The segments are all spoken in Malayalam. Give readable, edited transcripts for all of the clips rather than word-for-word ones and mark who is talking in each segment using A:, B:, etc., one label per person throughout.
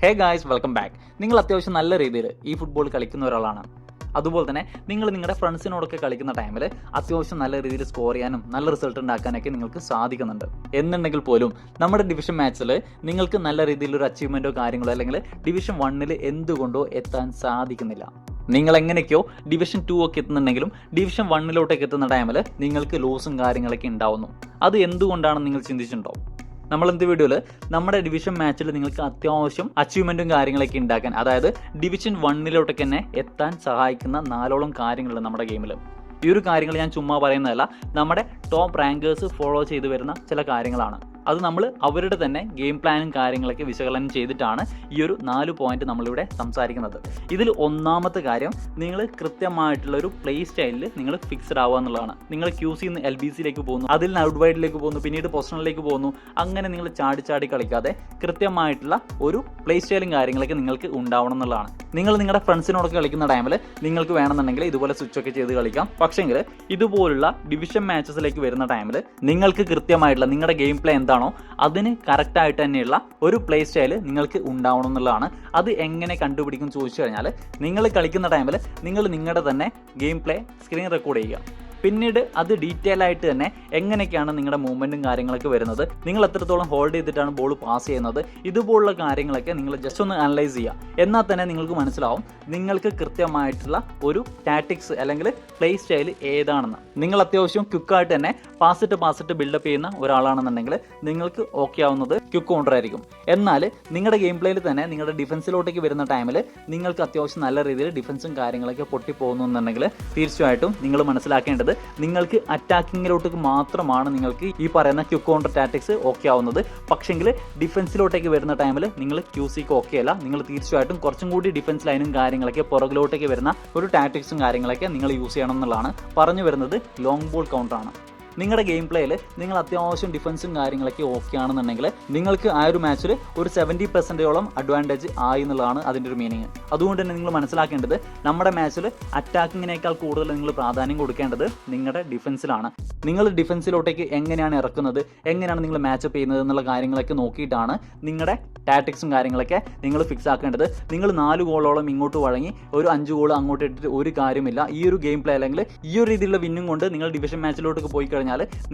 A: Hey guys, welcome back. നിങ്ങൾ അത്യാവശ്യം നല്ല രീതിയിൽ ഈ ഫുട്ബോൾ കളിക്കുന്ന ഒരാളാണ്. അതുപോലെ തന്നെ നിങ്ങൾ നിങ്ങളുടെ ഫ്രണ്ട്സിനോടൊക്കെ കളിക്കുന്ന ടൈമിൽ അത്യാവശ്യം നല്ല രീതിയിൽ സ്കോർ ചെയ്യാനും നല്ല റിസൾട്ട് ഉണ്ടാക്കാനൊക്കെ നിങ്ങൾക്ക് സാധിക്കുന്നുണ്ട്. എന്നുണ്ടെങ്കിൽ പോലും നമ്മുടെ ഡിവിഷൻ മാച്ചിൽ നിങ്ങൾക്ക് നല്ല രീതിയിലൊരു അച്ചീവ്മെൻറ്റോ കാര്യങ്ങളോ അല്ലെങ്കിൽ ഡിവിഷൻ 1 എന്തുകൊണ്ടോ എത്താൻ സാധിക്കുന്നില്ല. നിങ്ങൾ എങ്ങനെയൊക്കെയോ ഡിവിഷൻ 2 ഒക്കെ എത്തുന്നുണ്ടെങ്കിലും ഡിവിഷൻ 1 എത്തുന്ന ടൈമിൽ നിങ്ങൾക്ക് ലോസും കാര്യങ്ങളൊക്കെ ഉണ്ടാവുന്നു. അത് എന്തുകൊണ്ടാണെന്ന് നിങ്ങൾ ചിന്തിച്ചിട്ടുണ്ടോ? നമ്മൾ എന്ത് വീഡിയോയിൽ നമ്മുടെ ഡിവിഷൻ മാച്ചിൽ നിങ്ങൾക്ക് അത്യാവശ്യം അച്ചീവ്മെൻറ്റും കാര്യങ്ങളൊക്കെ ഉണ്ടാക്കാൻ, അതായത് ഡിവിഷൻ 1 തന്നെ എത്താൻ സഹായിക്കുന്ന 4ഓളം കാര്യങ്ങളുണ്ട് നമ്മുടെ ഗെയിമിൽ. ഈ ഒരു കാര്യങ്ങൾ ഞാൻ ചുമ്മാ പറയുന്നതല്ല, നമ്മുടെ ടോപ്പ് റാങ്കേഴ്സ് ഫോളോ ചെയ്തു വരുന്ന ചില കാര്യങ്ങളാണ്. അത് നമ്മൾ അവരുടെ തന്നെ ഗെയിം പ്ലാനും കാര്യങ്ങളൊക്കെ വിശകലനം ചെയ്തിട്ടാണ് ഈ ഒരു 4 പോയിന്റ് നമ്മളിവിടെ സംസാരിക്കുന്നത്. ഇതിൽ ഒന്നാമത്തെ കാര്യം, നിങ്ങൾ കൃത്യമായിട്ടുള്ള ഒരു പ്ലേ സ്റ്റൈലിൽ നിങ്ങൾ ഫിക്സ്ഡ് ആവുക എന്നുള്ളതാണ്. നിങ്ങൾ QC നിന്ന് LBCയിലേക്ക് പോകുന്നു, അതിൽ നിന്ന് ഔട്ട് വൈഡിലേക്ക് പോകുന്നു, പിന്നീട് പൊസിഷനിലേക്ക് പോകുന്നു. അങ്ങനെ നിങ്ങൾ ചാടി കളിക്കാതെ കൃത്യമായിട്ടുള്ള ഒരു പ്ലേ സ്റ്റൈലും കാര്യങ്ങളൊക്കെ നിങ്ങൾക്ക് ഉണ്ടാവണം എന്നുള്ളതാണ്. നിങ്ങൾ നിങ്ങളുടെ ഫ്രണ്ട്സിനോടൊക്കെ കളിക്കുന്ന ടൈമിൽ നിങ്ങൾക്ക് വേണമെന്നുണ്ടെങ്കിൽ ഇതുപോലെ സ്വിച്ച് ഒക്കെ ചെയ്ത് കളിക്കാം. പക്ഷേങ്കിൽ ഇതുപോലുള്ള ഡിവിഷൻ മാച്ചസിലേക്ക് വരുന്ന ടൈമിൽ നിങ്ങൾക്ക് കൃത്യമായിട്ടുള്ള നിങ്ങളുടെ ഗെയിം പ്ലേ എന്താണോ അതിന് കറക്റ്റായിട്ട് തന്നെയുള്ള ഒരു പ്ലേ സ്റ്റൈൽ നിങ്ങൾക്ക് ഉണ്ടാവണം എന്നുള്ളതാണ്. അത് എങ്ങനെ കണ്ടുപിടിക്കും ചോദിച്ചു കഴിഞ്ഞാൽ, നിങ്ങൾ കളിക്കുന്ന ടൈമിൽ നിങ്ങൾ നിങ്ങളുടെ തന്നെ ഗെയിം പ്ലേ സ്ക്രീൻ റെക്കോർഡ് ചെയ്യുക. പിന്നീട് അത് ഡീറ്റെയിൽ ആയിട്ട് തന്നെ എങ്ങനെയൊക്കെയാണ് നിങ്ങളുടെ മൂവ്മെൻറ്റും കാര്യങ്ങളൊക്കെ വരുന്നത്, നിങ്ങൾ എത്രത്തോളം ഹോൾഡ് ചെയ്തിട്ടാണ് ബോൾ പാസ് ചെയ്യുന്നത്, ഇതുപോലുള്ള കാര്യങ്ങളൊക്കെ നിങ്ങൾ ജസ്റ്റ് ഒന്ന് അനലൈസ് ചെയ്യുക. എന്നാൽ തന്നെ നിങ്ങൾക്ക് മനസ്സിലാവും നിങ്ങൾക്ക് കൃത്യമായിട്ടുള്ള ഒരു ടാറ്റിക്സ് അല്ലെങ്കിൽ പ്ലേ സ്റ്റൈൽ ഏതാണെന്ന്. നിങ്ങൾ അത്യാവശ്യം ക്വിക്കായിട്ട് തന്നെ പാസിട്ട് ബിൽഡപ്പ് ചെയ്യുന്ന ഒരാളാണെന്നുണ്ടെങ്കിൽ നിങ്ങൾക്ക് ഓക്കെ ആവുന്നത് ക്വിക്ക് കൗണ്ടർ ആയിരിക്കും. എന്നാൽ നിങ്ങളുടെ ഗെയിം പ്ലേയിൽ തന്നെ നിങ്ങളുടെ ഡിഫൻസിലോട്ടേക്ക് വരുന്ന ടൈമിൽ നിങ്ങൾക്ക് അത്യാവശ്യം നല്ല രീതിയിൽ ഡിഫൻസും കാര്യങ്ങളൊക്കെ പൊട്ടിപ്പോകുന്നു എന്നുണ്ടെങ്കിൽ തീർച്ചയായിട്ടും നിങ്ങൾ മനസ്സിലാക്കേണ്ടത് നിങ്ങൾക്ക് അറ്റാക്കിങ്ങിലോട്ടേക്ക് മാത്രമാണ് നിങ്ങൾക്ക് ഈ പറയുന്ന ക്വിക്ക് കൗണ്ടർ ടാറ്റിക്സ് ഓക്കെ ആവുന്നത്. പക്ഷെങ്കിൽ ഡിഫൻസിലോട്ടേക്ക് വരുന്ന ടൈമിൽ നിങ്ങൾ QCക്ക് ഓക്കെ അല്ല. നിങ്ങൾ തീർച്ചയായിട്ടും കുറച്ചും കൂടി ഡിഫൻസ് ലൈനും കാര്യങ്ങളൊക്കെ പുറകിലോട്ടേക്ക് വരുന്ന ഒരു ടാറ്റിക്സും കാര്യങ്ങളൊക്കെ നിങ്ങൾ യൂസ് ചെയ്യണം എന്നുള്ളതാണ്. പറഞ്ഞു വരുന്നത് ലോങ് ബോൾ കൗണ്ടറാണ്. നിങ്ങളുടെ ഗെയിം പ്ലേയിൽ നിങ്ങൾ അത്യാവശ്യം ഡിഫൻസും കാര്യങ്ങളൊക്കെ ഓക്കെ ആണെന്നുണ്ടെങ്കിൽ നിങ്ങൾക്ക് ആ ഒരു മാച്ചിൽ ഒരു 70% അഡ്വാൻറ്റേജ് ആയി എന്നുള്ളതാണ് അതിൻ്റെ ഒരു മീനിങ്. അതുകൊണ്ട് തന്നെ നിങ്ങൾ മനസ്സിലാക്കേണ്ടത് നമ്മുടെ മാച്ചിൽ അറ്റാക്കിങ്ങിനേക്കാൾ കൂടുതൽ നിങ്ങൾ പ്രാധാന്യം കൊടുക്കേണ്ടത് നിങ്ങളുടെ ഡിഫൻസിലാണ്. നിങ്ങൾ ഡിഫൻസിലോട്ടേക്ക് എങ്ങനെയാണ് ഇറക്കുന്നത്, എങ്ങനെയാണ് നിങ്ങൾ മാച്ചപ്പ് ചെയ്യുന്നത് എന്നുള്ള കാര്യങ്ങളൊക്കെ നോക്കിയിട്ടാണ് നിങ്ങളുടെ ടാറ്റിക്സും കാര്യങ്ങളൊക്കെ നിങ്ങൾ ഫിക്സ് ആക്കേണ്ടത്. നിങ്ങൾ 4 ഗോളോളം ഇങ്ങോട്ട് വഴങ്ങി ഒരു 5 ഗോൾ അങ്ങോട്ട് ഇട്ടിട്ട് ഒരു കാര്യമില്ല. ഈ ഒരു ഗെയിം പ്ലേ അല്ലെങ്കിൽ ഈ ഒരു രീതിയിലുള്ള വിന്നും കൊണ്ട് നിങ്ങൾ ഡിവിഷൻ മാച്ചിലോട്ടേക്ക് പോയി കഴിഞ്ഞാൽ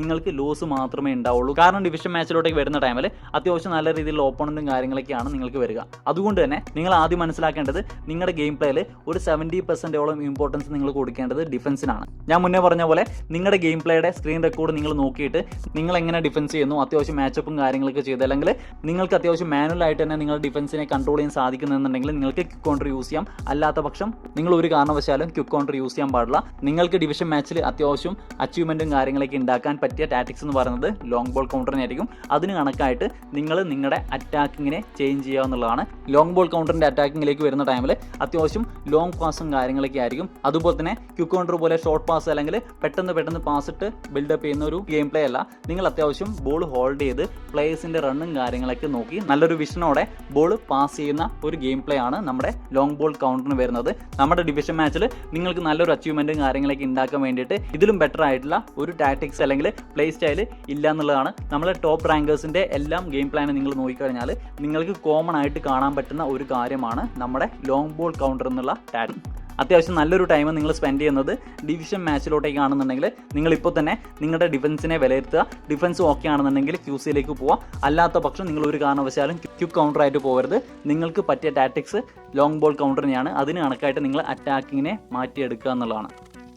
A: നിങ്ങൾക്ക് ലോസ് മാത്രമേ ഉണ്ടാവുള്ളൂ. കാരണം ഡിവിഷൻ മാച്ചിലോട്ടേക്ക് വരുന്ന ടൈമിൽ അത്യാവശ്യം നല്ല രീതിയിലുള്ള ഓപ്പണന്റും കാര്യങ്ങളൊക്കെയാണ് നിങ്ങൾക്ക് വരിക. അതുകൊണ്ട് തന്നെ നിങ്ങൾ ആദ്യം മനസ്സിലാക്കേണ്ടത് നിങ്ങളുടെ ഗെയിം പ്ലേയിൽ ഒരു 70% ഇമ്പോർട്ടൻസ് നിങ്ങൾ കൊടുക്കേണ്ടത് ഡിഫൻസിനാണ്. ഞാൻ മുന്നേ പറഞ്ഞ പോലെ നിങ്ങളുടെ ഗെയിം പ്ലേയുടെ സ്ക്രീൻ റെക്കോർഡ് നിങ്ങൾ നോക്കിയിട്ട് നിങ്ങൾ എങ്ങനെ ഡിഫൻസ് ചെയ്യുന്നു, അത്യാവശ്യം മാച്ചപ്പും കാര്യങ്ങളൊക്കെ ചെയ്ത്, അല്ലെങ്കിൽ നിങ്ങൾക്ക് അത്യാവശ്യം മാനുവൽ ആയിട്ട് തന്നെ നിങ്ങൾ ഡിഫൻസിനെ കൺട്രോൾ ചെയ്യാൻ സാധിക്കുന്നുണ്ടെങ്കിൽ നിങ്ങൾക്ക് ക്വിക്ക് കൗണ്ടർ യൂസ് ചെയ്യാം. അല്ലാത്ത പക്ഷം നിങ്ങൾ ഒരു കാരണവശാലും ക്വിക്ക് കൗണ്ടർ യൂസ് ചെയ്യാൻ പാടില്ല. നിങ്ങൾക്ക് ഡിവിഷൻ മാച്ചിൽ അത്യാവശ്യം അച്ചീവ്മെന്റും കാര്യങ്ങളൊക്കെ ഉണ്ടാക്കാൻ പറ്റിയ ടാറ്റിക്സ് എന്ന് പറയുന്നത് ലോങ് ബോൾ കൗണ്ടറിനായിരിക്കും. അതിന് കണക്കായിട്ട് നിങ്ങൾ നിങ്ങളുടെ അറ്റാക്കിങ്ങിനെ ചേഞ്ച് ചെയ്യുക എന്നുള്ളതാണ്. ലോങ് ബോൾ കൗണ്ടറിന്റെ അറ്റാക്കിങ്ങിലേക്ക് വരുന്ന ടൈമിൽ അത്യാവശ്യം ലോങ് പാസും കാര്യങ്ങളൊക്കെ ആയിരിക്കും. അതുപോലെ തന്നെ ക്വിക്ക് കൗണ്ടർ പോലെ ഷോർട്ട് പാസ് അല്ലെങ്കിൽ പെട്ടെന്ന് പാസ് ഇട്ട് ബിൽഡപ്പ് ചെയ്യുന്ന ഒരു ഗെയിം പ്ലേ അല്ല. നിങ്ങൾ അത്യാവശ്യം ബോൾ ഹോൾഡ് ചെയ്ത് പ്ലേയേഴ്സിന്റെ റണ്ണും കാര്യങ്ങളൊക്കെ നോക്കി നല്ലൊരു വിഷനോടെ ബോൾ പാസ് ചെയ്യുന്ന ഒരു ഗെയിം പ്ലേ ആണ് നമ്മുടെ ലോങ് ബോൾ കൗണ്ടറിന് വരുന്നത്. നമ്മുടെ ഡിവിഷൻ മാച്ചിൽ നിങ്ങൾക്ക് നല്ലൊരു അച്ചീവ്മെന്റും കാര്യങ്ങളൊക്കെ ഉണ്ടാക്കാൻ വേണ്ടിയിട്ട് ഇതിലും ബെറ്റർ ആയിട്ടുള്ള ഒരു ടാറ്റിക്സ് അല്ലെങ്കിൽ പ്ലേ സ്റ്റൈൽ ഇല്ല എന്നുള്ളതാണ്. നമ്മളെ ടോപ്പ് റാങ്കേഴ്സിന്റെ എല്ലാം ഗെയിം പ്ലാൻ നിങ്ങൾ നോക്കിക്കഴിഞ്ഞാൽ നിങ്ങൾക്ക് കോമൺ ആയിട്ട് കാണാൻ പറ്റുന്ന ഒരു കാര്യമാണ് നമ്മുടെ ലോങ് ബോൾ കൗണ്ടർ എന്നുള്ള ടാറ്റിക്സ്. അത്യാവശ്യം നല്ലൊരു ടൈം നിങ്ങൾ സ്പെൻഡ് ചെയ്യുന്നത് ഡിവിഷൻ മാച്ചിലോട്ടേക്കാണെന്നുണ്ടെങ്കിൽ നിങ്ങളിപ്പോൾ തന്നെ നിങ്ങളുടെ ഡിഫൻസിനെ വിലയിരുത്തുക. ഡിഫൻസ് ഓക്കെ ആണെന്നുണ്ടെങ്കിൽ QCയിലേക്ക് പോവുക. അല്ലാത്ത പക്ഷം നിങ്ങൾ ഒരു കാരണവശാലും ക്വിക്ക് കൗണ്ടറായിട്ട് പോകരുത്. നിങ്ങൾക്ക് പറ്റിയ ടാറ്റിക്സ് ലോങ് ബോൾ കൗണ്ടറിനെയാണ്. അതിന് കണക്കായിട്ട് നിങ്ങൾ അറ്റാക്കിങ്ങിനെ മാറ്റിയെടുക്കുക എന്നുള്ളതാണ്.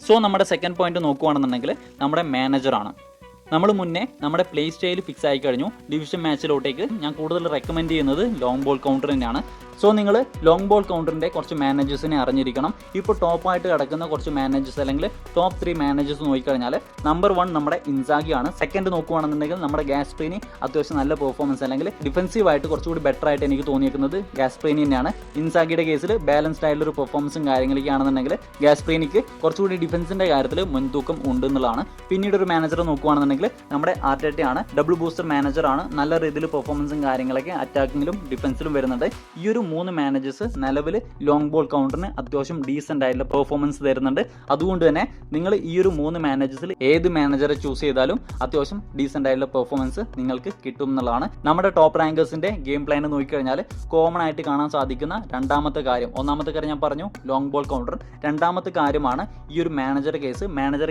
A: സോ നമ്മുടെ സെക്കൻഡ് പോയിന്റ് നോക്കുകയാണെന്നുണ്ടെങ്കിൽ നമ്മുടെ മാനേജറാണ്. നമ്മൾ മുന്നേ നമ്മുടെ പ്ലേ സ്റ്റൈൽ ഫിക്സ് ആയി കഴിഞ്ഞു. ഡിവിഷൻ മാച്ചിലോട്ടേക്ക് ഞാൻ കൂടുതൽ റെക്കമെൻഡ് ചെയ്യുന്നത് ലോങ് ബോൾ കൗണ്ടർ തന്നെയാണ്. സോ നിങ്ങൾ ലോങ് ബോൾ കൗണ്ടറിൻ്റെ കുറച്ച് മാനേജേഴ്സിനെ അറിഞ്ഞിരിക്കണം. ഇപ്പോൾ ടോപ്പായിട്ട് കിടക്കുന്ന കുറച്ച് മാനേജേഴ്സ് അല്ലെങ്കിൽ ടോപ്പ് 3 മാനേജേഴ്സ് നോക്കിക്കഴിഞ്ഞാൽ നമ്പർ 1 നമ്മുടെ ഇൻസാഗിയാണ്. സെക്കൻഡ് നോക്കുകയാണെന്നുണ്ടെങ്കിൽ നമ്മുടെ ഗാസ്പ്രീനി അത്യാവശ്യം നല്ല പെർഫോമൻസ് അല്ലെങ്കിൽ ഡിഫൻസീവായിട്ട് കുറച്ചുകൂടി ബെറ്റർ ആയിട്ട് എനിക്ക് തോന്നിയിരിക്കുന്നത് ഗാസ്പ്രീനി തന്നെയാണ്. ഇൻസാഗിയുടെ കേസിൽ ബാലൻസ്ഡ് ആയിട്ടുള്ള ഒരു പെർഫോമൻസും കാര്യങ്ങളൊക്കെ ആണെന്നുണ്ടെങ്കിൽ ഗാസ്പ്രീനിക്ക് കുറച്ചുകൂടി ഡിഫൻസിൻ്റെ കാര്യത്തിൽ മുൻതൂക്കം ഉണ്ട് എന്നുള്ളതാണ്. പിന്നീട് ഒരു മാനേജർ നോക്കുകയാണെന്നുണ്ടെങ്കിൽ നമ്മുടെ ആർട്ടേറ്റയാണ്. ഡബിൾ ബൂസ്റ്റർ മാനേജറാണ്. നല്ല രീതിയിൽ പെർഫോമൻസും കാര്യങ്ങളൊക്കെ അറ്റാക്കിങ്ങിലും ഡിഫൻസിലും വരുന്നുണ്ട്. ഈ ഒരു 3 മാനേജേഴ്സ് നിലവിൽ ലോങ് ബോൾ കൗണ്ടറിന് അത്യാവശ്യം ഡീസൻ്റ് ആയിട്ടുള്ള പെർഫോമൻസ് തരുന്നുണ്ട്. അതുകൊണ്ട് തന്നെ നിങ്ങൾ ഈ ഒരു 3 മാനേജേഴ്സിൽ ഏത് മാനേജറെ ചൂസ് ചെയ്താലും അത്യാവശ്യം ഡീസൻ്റ് ആയിട്ടുള്ള പെർഫോമൻസ് നിങ്ങൾക്ക് കിട്ടും എന്നുള്ളതാണ്. നമ്മുടെ ടോപ്പ് റാങ്കേഴ്സിന്റെ ഗെയിം പ്ലാൻ നോക്കിക്കഴിഞ്ഞാൽ കോമൺ ആയിട്ട് കാണാൻ സാധിക്കുന്ന രണ്ടാമത്തെ കാര്യം, ഒന്നാമത്തെ കാര്യം ഞാൻ പറഞ്ഞു ലോങ് ബോൾ കൗണ്ടർ, രണ്ടാമത്തെ കാര്യമാണ് ഈ ഒരു മാനേജർ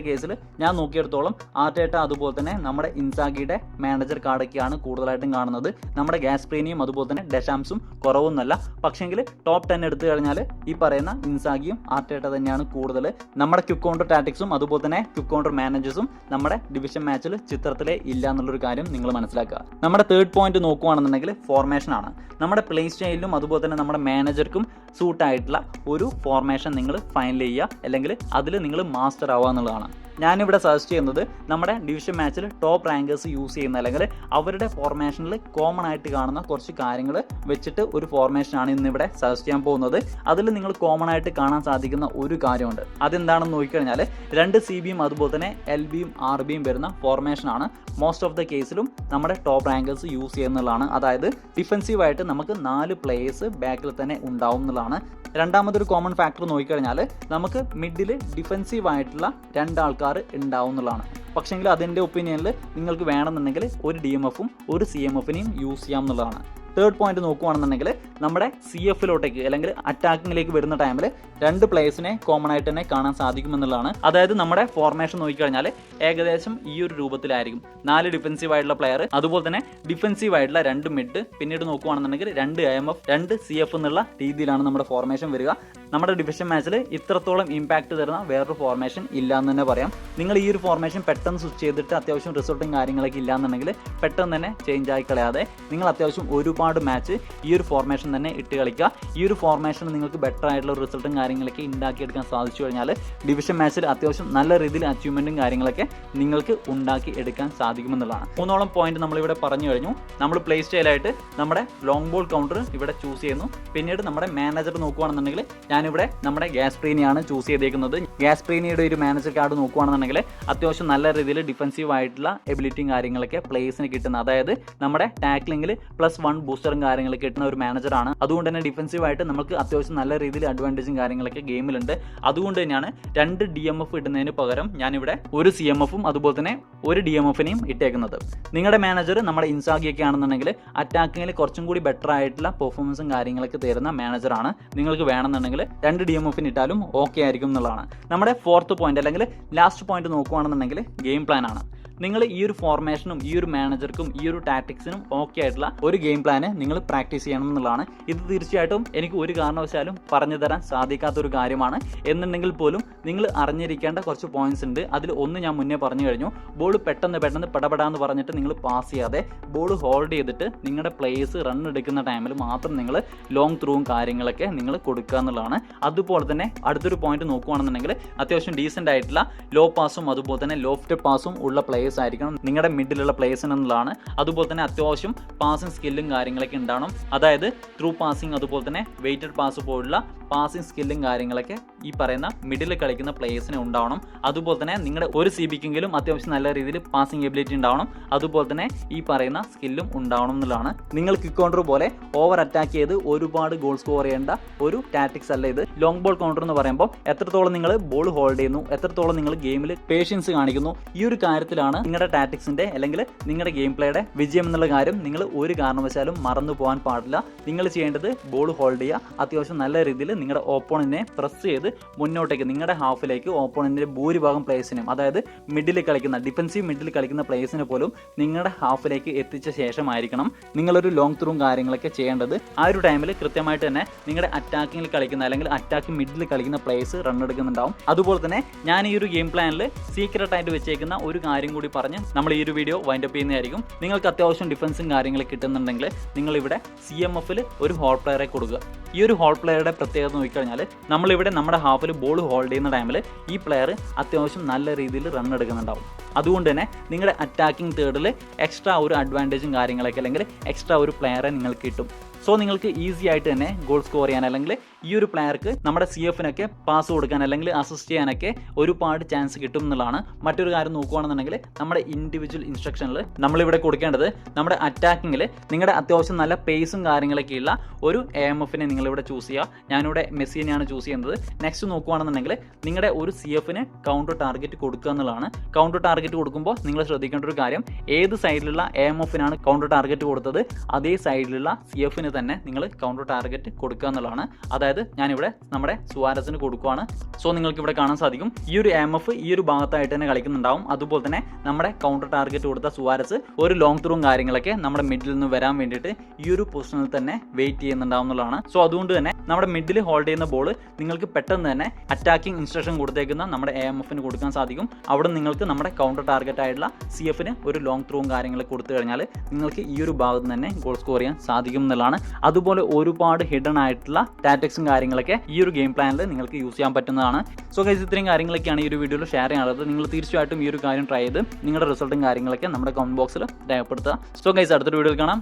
A: കേസിൽ ഞാൻ നോക്കിയെടുത്തോളം ആർട്ടേറ്റ അതുപോലെ തന്നെ നമ്മുടെ ഇൻസാഗിയുടെ മാനേജർ കാർഡൊക്കെയാണ് കൂടുതലായിട്ടും കാണുന്നത്. നമ്മുടെ ഗ്യാസ്പ്രീനിയും അതുപോലെ തന്നെ ഡെഷാംസും കുറവൊന്നുമല്ല. പക്ഷെങ്കിൽ ടോപ്പ് 10 എടുത്തു കഴിഞ്ഞാൽ ഈ പറയുന്ന ഇൻസാഗിയും ആർട്ടേറ്റ തന്നെയാണ് കൂടുതൽ. നമ്മുടെ ക്വിക്ക് കൗണ്ടർ ടാറ്റിക്സും അതുപോലെ തന്നെ ക്വിക്ക് കൗണ്ടർ മാനേജേഴ്സും നമ്മുടെ ഡിവിഷൻ മാച്ചിൽ ചിത്രത്തിലേ ഇല്ല എന്നുള്ളൊരു കാര്യം നിങ്ങൾ മനസ്സിലാക്കുക. നമ്മുടെ തേർഡ് പോയിന്റ് നോക്കുകയാണെന്നുണ്ടെങ്കിൽ ഫോർമേഷൻ ആണ്. നമ്മുടെ പ്ലേ സ്റ്റൈലിലും അതുപോലെ തന്നെ നമ്മുടെ മാനേജർക്കും സൂട്ടായിട്ടുള്ള ഒരു ഫോർമേഷൻ നിങ്ങൾ ഫൈനൽ ചെയ്യുക, അല്ലെങ്കിൽ അതിൽ നിങ്ങൾ മാസ്റ്റർ ആവുക എന്നുള്ളതാണ്. ഞാനിവിടെ സജസ്റ്റ് ചെയ്യുന്നത് നമ്മുടെ ഡിവിഷൻ മാച്ചിൽ ടോപ്പ് റാങ്കേഴ്സ് യൂസ് ചെയ്യുന്ന അല്ലെങ്കിൽ അവരുടെ ഫോർമേഷനിൽ കോമൺ ആയിട്ട് കാണുന്ന കുറച്ച് കാര്യങ്ങൾ വെച്ചിട്ട് ഒരു ഫോർമേഷനാണ് ഇന്നിവിടെ സജസ്റ്റ് ചെയ്യാൻ പോകുന്നത്. അതിൽ നിങ്ങൾ കോമൺ ആയിട്ട് കാണാൻ സാധിക്കുന്ന ഒരു കാര്യമുണ്ട്. അതെന്താണെന്ന് നോക്കിക്കഴിഞ്ഞാൽ 2 CBയും അതുപോലെ തന്നെ LBയും RBയും വരുന്ന ഫോർമേഷനാണ് മോസ്റ്റ് ഓഫ് ദ കേസിലും നമ്മുടെ ടോപ്പ് റാങ്കേഴ്സ് യൂസ് ചെയ്യുന്നതാണ്. അതായത് ഡിഫെൻസീവായിട്ട് നമുക്ക് 4 പ്ലേയേഴ്സ് ബാക്കിൽ തന്നെ ഉണ്ടാവും എന്നുള്ളതാണ്. രണ്ടാമതൊരു കോമൺ ഫാക്ടർ നോക്കിക്കഴിഞ്ഞാൽ നമുക്ക് മിഡിൽ ഡിഫെൻസീവായിട്ടുള്ള 2 ആൾക്കാർ ഉണ്ടാവും എന്നുള്ളതാണ്. പക്ഷെങ്കിൽ അതിൻ്റെ ഒപ്പീനിയനിൽ നിങ്ങൾക്ക് വേണമെന്നുണ്ടെങ്കിൽ ഒരു DMFും ഒരു CMFിനെയും യൂസ് ചെയ്യാം എന്നുള്ളതാണ്. തേർഡ് പോയിന്റ് നോക്കുകയാണെന്നുണ്ടെങ്കിൽ നമ്മുടെ CFിലോട്ടേക്ക് അല്ലെങ്കിൽ അറ്റാക്കിങ്ങിലേക്ക് വരുന്ന ടൈമിൽ 2 പ്ലേയേഴ്സിനെ കോമൺ ആയിട്ട് തന്നെ കാണാൻ സാധിക്കുമെന്നുള്ളതാണ്. അതായത് നമ്മുടെ ഫോർമേഷൻ നോക്കിക്കഴിഞ്ഞാൽ ഏകദേശം ഈ ഒരു രൂപത്തിലായിരിക്കും. 4 ഡിഫെൻസീവ് ആയിട്ടുള്ള പ്ലെയർ, അതുപോലെ തന്നെ ഡിഫെൻസീവ് ആയിട്ടുള്ള 2 മിഡ്, പിന്നീട് നോക്കുകയാണെന്നുണ്ടെങ്കിൽ 2 IMF 2 CF എന്നുള്ള രീതിയിലാണ് നമ്മുടെ ഫോർമേഷൻ വരിക. നമ്മുടെ ഡിവിഷൻ മാച്ചിൽ ഇത്രത്തോളം ഇമ്പാക്ട് തരുന്ന വേറൊരു ഫോർമേഷൻ ഇല്ല എന്ന് തന്നെ പറയാം. നിങ്ങൾ ഈ ഒരു ഫോർമേഷൻ പെട്ടെന്ന് സ്വിച്ച് ചെയ്തിട്ട് അത്യാവശ്യം റിസൾട്ടും കാര്യങ്ങളൊക്കെ ഇല്ലാന്നുണ്ടെങ്കിൽ പെട്ടെന്ന് തന്നെ ചേഞ്ച് ആയി കളയാതെ നിങ്ങൾ അത്യാവശ്യം ഒരുപാട് മാച്ച് ഈ ഒരു ഫോർമേഷൻ തന്നെ ഇട്ട് കളിക്കുക. ഈ ഒരു ഫോർമേഷൻ നിങ്ങൾക്ക് ബെറ്റർ ആയിട്ടുള്ള റിസൾട്ടും കാര്യങ്ങളൊക്കെ ഉണ്ടാക്കിയെടുക്കാൻ സാധിച്ചു കഴിഞ്ഞാൽ ഡിവിഷൻ മാച്ചിൽ അത്യാവശ്യം നല്ല രീതിയിൽ അച്ചീവ്മെന്റും കാര്യങ്ങളൊക്കെ നിങ്ങൾക്ക് ഉണ്ടാക്കി എടുക്കാൻ സാധിക്കുമെന്നുള്ളതാണ്. 3 പോയിന്റ് നമ്മളിവിടെ പറഞ്ഞു കഴിഞ്ഞു. നമ്മൾ പ്ലേ സ്റ്റൈലായിട്ട് നമ്മുടെ ലോങ് ബോൾ കൗണ്ടർ ഇവിടെ ചൂസ് ചെയ്യുന്നു. പിന്നീട് നമ്മുടെ മാനേജർ നോക്കുകയാണെന്നുണ്ടെങ്കിൽ ഞാനിവിടെ നമ്മുടെ ഗ്യാസ്പ്രീനിയാണ് ചൂസ് ചെയ്തേക്കുന്നത്. ഗ്യാസ്പ്രീനിയുടെ ഒരു മാനേജർ കാർഡ് നോക്കുകയാണെന്നുണ്ടെങ്കിൽ അത്യാവശ്യം നല്ല രീതിയിൽ ഡിഫെൻസീവ് ആയിട്ടുള്ള എബിലിറ്റിയും കാര്യങ്ങളൊക്കെ പ്ലേയേഴ്സിന് കിട്ടുന്ന, അതായത് നമ്മുടെ ടാക്ലിംഗിൽ +1 ബൂസ്റ്ററും കാര്യങ്ങളൊക്കെ കിട്ടുന്ന ഒരു മാനേജറാണ്. അതുകൊണ്ട് തന്നെ ഡിഫെൻസീവ് ആയിട്ട് നമുക്ക് അത്യാവശ്യം നല്ല രീതിയിൽ അഡ്വാൻറ്റേജും കാര്യങ്ങളൊക്കെ ഗെയിമിലുണ്ട്. അതുകൊണ്ട് തന്നെയാണ് 2 DMF ഇടുന്നതിന് പകരം ഞാനിവിടെ ഒരു CMFും അതുപോലെ തന്നെ ഒരു DMFിനെയും ഇട്ടേക്കുന്നത്. നിങ്ങളുടെ മാനേജർ നമ്മുടെ ഇൻസാഗിയൊക്കെ ആണെന്നുണ്ടെങ്കിൽ അറ്റാക്കിങ്ങിൽ കുറച്ചും കൂടി ബെറ്റർ ആയിട്ടുള്ള പെർഫോമൻസും കാര്യങ്ങളൊക്കെ തരുന്ന മാനേജറാണ്. നിങ്ങൾക്ക് വേണമെന്നുണ്ടെങ്കിൽ 2 DMFിന് ഇട്ടാലും ഓക്കെ ആയിരിക്കും എന്നുള്ളതാണ്. നമ്മുടെ ഫോർത്ത് പോയിന്റ് അല്ലെങ്കിൽ ലാസ്റ്റ് പോയിന്റ് നോക്കുകയാണെന്നുണ്ടെങ്കിൽ ഗെയിം പ്ലാൻ ആണ്. നിങ്ങൾ ഈ ഒരു ഫോർമേഷനും ഈ ഒരു മാനേജർക്കും ഈ ഒരു ടാക്ടിക്സിനും ഓക്കെ ആയിട്ടുള്ള ഒരു ഗെയിം പ്ലാന് നിങ്ങൾ പ്രാക്ടീസ് ചെയ്യണം എന്നുള്ളതാണ്. ഇത് തീർച്ചയായിട്ടും എനിക്ക് ഒരു കാരണവശാലും പറഞ്ഞു തരാൻ സാധിക്കാത്തൊരു കാര്യമാണ്. എന്നുണ്ടെങ്കിൽ പോലും നിങ്ങൾ അറിഞ്ഞിരിക്കേണ്ട കുറച്ച് പോയിന്റ്സ് ഉണ്ട്. അതിൽ ഒന്ന് ഞാൻ മുന്നേ പറഞ്ഞു കഴിഞ്ഞു. ബോൾ പെട്ടെന്ന് പെടപെടാന്ന് പറഞ്ഞിട്ട് നിങ്ങൾ പാസ് ചെയ്യാതെ ബോൾ ഹോൾഡ് ചെയ്തിട്ട് നിങ്ങളുടെ പ്ലേയേഴ്സ് റൺ എടുക്കുന്ന ടൈമിൽ മാത്രം നിങ്ങൾ ലോങ് ത്രൂവും കാര്യങ്ങളൊക്കെ നിങ്ങൾ കൊടുക്കുക എന്നുള്ളതാണ്. അതുപോലെ തന്നെ അടുത്തൊരു പോയിന്റ് നോക്കുകയാണെന്നുണ്ടെങ്കിൽ അത്യാവശ്യം ഡീസൻ്റ് ആയിട്ടുള്ള ലോ പാസും അതുപോലെ തന്നെ ലോഫ്റ്റഡ് പാസും ഉള്ള പ്ലേയേഴ്സ് ആയിരിക്കണം നിങ്ങളുടെ മിഡിലുള്ള പ്ലേയേഴ്സിന് എന്നുള്ളതാണ്. അതുപോലെ തന്നെ അത്യാവശ്യം പാസിംഗ് സ്കില്ലും കാര്യങ്ങളൊക്കെ ഉണ്ടാവണം. അതായത് ത്രൂ പാസിംഗ് അതുപോലെ തന്നെ വെയിറ്റഡ് പാസ് പോലുള്ള പാസിംഗ് സ്കില്ലും കാര്യങ്ങളൊക്കെ ഈ പറയുന്ന മിഡിൽ കളിക്കുന്ന പ്ലേയേഴ്സിന് ഉണ്ടാവണം. അതുപോലെ തന്നെ നിങ്ങളുടെ ഒരു CBക്കെങ്കിലും അത്യാവശ്യം നല്ല രീതിയിൽ പാസിംഗ് എബിലിറ്റി ഉണ്ടാവണം. അതുപോലെ തന്നെ ഈ പറയുന്ന സ്കില്ലും ഉണ്ടാവണം എന്നുള്ളതാണ്. നിങ്ങൾ ക്വിക്ക് കൗണ്ടർ പോലെ ഓവർ അറ്റാക്ക് ചെയ്ത് ഒരുപാട് ഗോൾ സ്കോർ ചെയ്യേണ്ട ഒരു ടാറ്റിക്സ് അല്ല ഇത്. ലോങ് ബോൾ കൗണ്ടർ എന്ന് പറയുമ്പോൾ എത്രത്തോളം നിങ്ങൾ ബോൾ ഹോൾഡ് ചെയ്യുന്നു, എത്രത്തോളം നിങ്ങൾ ഗെയിമിൽ പേഷ്യൻസ് കാണിക്കുന്നു, ഈ ഒരു കാര്യത്തിലാണ് നിങ്ങളുടെ ടാറ്റിക്സിന്റെ അല്ലെങ്കിൽ നിങ്ങളുടെ ഗെയിം പ്ലേയുടെ വിജയം എന്നുള്ള കാര്യം നിങ്ങൾ ഒരു കാരണവശാലും മറന്നു പോകാൻ പാടില്ല. നിങ്ങൾ ചെയ്യേണ്ടത് ബോൾ ഹോൾഡ് ചെയ്യുക, അത്യാവശ്യം നല്ല രീതിയിൽ നിങ്ങളുടെ ഓപ്പോണന്റിനെ പ്രസ് ചെയ്ത് മുന്നോട്ടേക്ക് നിങ്ങളുടെ ഹാഫിലേക്ക് ഓപ്പോണന്റിന്റെ ഭൂരിഭാഗം പ്ലേയേഴ്സിനും, അതായത് മിഡിൽ കളിക്കുന്ന ഡിഫെൻസീവ് മിഡിൽ കളിക്കുന്ന പ്ലേയേഴ്സിനെ പോലും നിങ്ങളുടെ ഹാഫിലേക്ക് എത്തിച്ച ശേഷമായിരിക്കണം നിങ്ങളൊരു ലോങ് ത്രൂവും കാര്യങ്ങളൊക്കെ ചെയ്യേണ്ടത്. ആ ഒരു ടൈമിൽ കൃത്യമായിട്ട് തന്നെ നിങ്ങളുടെ അറ്റാക്കിങ്ങിൽ കളിക്കുന്ന അല്ലെങ്കിൽ അറ്റാക്കിംഗ് മിഡിൽ കളിക്കുന്ന പ്ലേയേഴ്സ് റൺ എടുക്കുന്നുണ്ടാവും. അതുപോലെ തന്നെ ഞാൻ ഈ ഒരു ഗെയിം പ്ലാനിൽ സീക്രട്ട് ആയിട്ട് വെച്ചേക്കുന്ന ഒരു കാര്യം കൂടി പറഞ്ഞ് നമ്മൾ ഈ ഒരു വീഡിയോ വൈൻഡപ്പ് ചെയ്യുന്നതായിരിക്കും. നിങ്ങൾക്ക് അത്യാവശ്യം ഡിഫൻസും കാര്യങ്ങളൊക്കെ കിട്ടുന്നുണ്ടെങ്കിൽ നിങ്ങൾ ഇവിടെ CMFിൽ ഒരു ഹോൾ പ്ലെയറെ കൊടുക്കുക. ഈ ഒരു ഹോൾ പ്ലെയറുടെ പ്രത്യേകത നോക്കിക്കഴിഞ്ഞാൽ നമ്മളിവിടെ നമ്മുടെ ഹാഫിൽ ബോൾ ഹോൾഡ് ചെയ്യുന്ന ടൈമിൽ ഈ പ്ലെയർ അത്യാവശ്യം നല്ല രീതിയിൽ റൺ എടുക്കുന്നുണ്ടാവും. അതുകൊണ്ട് തന്നെ നിങ്ങളുടെ അറ്റാക്കിംഗ് തേർഡിൽ എക്സ്ട്രാ ഒരു അഡ്വാൻറ്റേജും കാര്യങ്ങളൊക്കെ അല്ലെങ്കിൽ എക്സ്ട്രാ ഒരു പ്ലെയറെ നിങ്ങൾക്ക് കിട്ടും. സോ നിങ്ങൾക്ക് ഈസി ആയിട്ട് തന്നെ ഗോൾ സ്കോർ ചെയ്യാൻ അല്ലെങ്കിൽ ഈ ഒരു പ്ലെയർക്ക് നമ്മുടെ CFനൊക്കെ പാസ് കൊടുക്കാൻ അല്ലെങ്കിൽ അസിസ്റ്റ് ചെയ്യാനൊക്കെ ഒരുപാട് ചാൻസ് കിട്ടും എന്നുള്ളതാണ്. മറ്റൊരു കാര്യം നോക്കുകയാണെന്നുണ്ടെങ്കിൽ നമ്മുടെ ഇൻഡിവിജ്വൽ ഇൻസ്ട്രക്ഷനിൽ നമ്മളിവിടെ കൊടുക്കേണ്ടത് നമ്മുടെ അറ്റാക്കിങ്ങിൽ നിങ്ങളുടെ അത്യാവശ്യം നല്ല പേസും കാര്യങ്ങളൊക്കെയുള്ള ഒരു AMFനെ നിങ്ങളിവിടെ ചൂസ് ചെയ്യുക. ഞാനിവിടെ മെസ്സിനെയാണ് ചൂസ് ചെയ്യുന്നത്. നെക്സ്റ്റ് നോക്കുകയാണെന്നുണ്ടെങ്കിൽ നിങ്ങളുടെ ഒരു CFന് കൗണ്ടർ ടാർഗറ്റ് കൊടുക്കുക എന്നുള്ളതാണ്. കൗണ്ടർ ടാർഗറ്റ് കൊടുക്കുമ്പോൾ നിങ്ങൾ ശ്രദ്ധിക്കേണ്ട ഒരു കാര്യം, ഏത് സൈഡിലുള്ള AMFനാണ് കൗണ്ടർ ടാർഗറ്റ് കൊടുത്തത് അതേ സൈഡിലുള്ള CFന് തന്നെ നിങ്ങൾ കൗണ്ടർ ടാർഗറ്റ് കൊടുക്കുക എന്നുള്ളതാണ്. അതായത് ഞാനിവിടെ നമ്മുടെ സുവാരസിന് കൊടുക്കുകയാണ്. സോ നിങ്ങൾക്ക് ഇവിടെ കാണാൻ സാധിക്കും ഈ ഒരു AMF ഈ ഒരു ഭാഗത്തായിട്ട് തന്നെ കളിക്കുന്നുണ്ടാവും. അതുപോലെ തന്നെ നമ്മുടെ കൗണ്ടർ ടാർഗറ്റ് കൊടുത്ത സുവാരസ് ഒരു ലോങ് ത്രൂവും കാര്യങ്ങളൊക്കെ നമ്മുടെ മിഡിൽ നിന്ന് വരാൻ വേണ്ടിയിട്ട് ഈ ഒരു പൊസിഷനിൽ തന്നെ വെയിറ്റ് ചെയ്യുന്നുണ്ടാവും എന്നുള്ളതാണ്. സോ അതുകൊണ്ട് തന്നെ നമ്മുടെ മിഡിൽ ഹോൾഡ് ചെയ്യുന്ന ബോൾ നിങ്ങൾക്ക് പെട്ടെന്ന് തന്നെ അറ്റാക്കിംഗ് ഇൻസ്ട്രക്ഷൻ കൊടുത്തേക്കുന്ന നമ്മുടെ AMFന് കൊടുക്കാൻ സാധിക്കും. അവിടെ നിങ്ങൾക്ക് നമ്മുടെ കൗണ്ടർ ടാർഗറ്റ് ആയിട്ടുള്ള CFന് ഒരു ലോങ് ത്രൂവും കാര്യങ്ങളൊക്കെ കൊടുത്തു കഴിഞ്ഞാൽ നിങ്ങൾക്ക് ഈ ഒരു ഭാഗത്ത് തന്നെ ഗോൾ സ്കോർ ചെയ്യാൻ സാധിക്കും എന്നുള്ളതാണ്. അതുപോലെ ഒരുപാട് ഹിഡൻ ആയിട്ടുള്ള ടാറ്റിക്സും കാര്യങ്ങളൊക്കെ ഈ ഒരു ഗെയിം പ്ലാനിൽ നിങ്ങൾക്ക് യൂസ് ചെയ്യാൻ പറ്റുന്നതാണ്. സോ ഗൈസ്, ഇത്രയും കാര്യങ്ങളൊക്കെയാണ് ഈ ഒരു വീഡിയോയിൽ ഷെയർ ചെയ്യാനുള്ളത്. നിങ്ങൾ തീർച്ചയായിട്ടും ഈ ഒരു കാര്യം ട്രൈ ചെയ്ത് നിങ്ങളുടെ റിസൾട്ടും കാര്യങ്ങളൊക്കെ നമ്മുടെ കമന്റ് ബോക്സിൽ രേഖപ്പെടുത്തുക. സോ ഗൈസ്, അടുത്തൊരു വീഡിയോയിൽ കാണാം.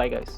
A: Bye guys.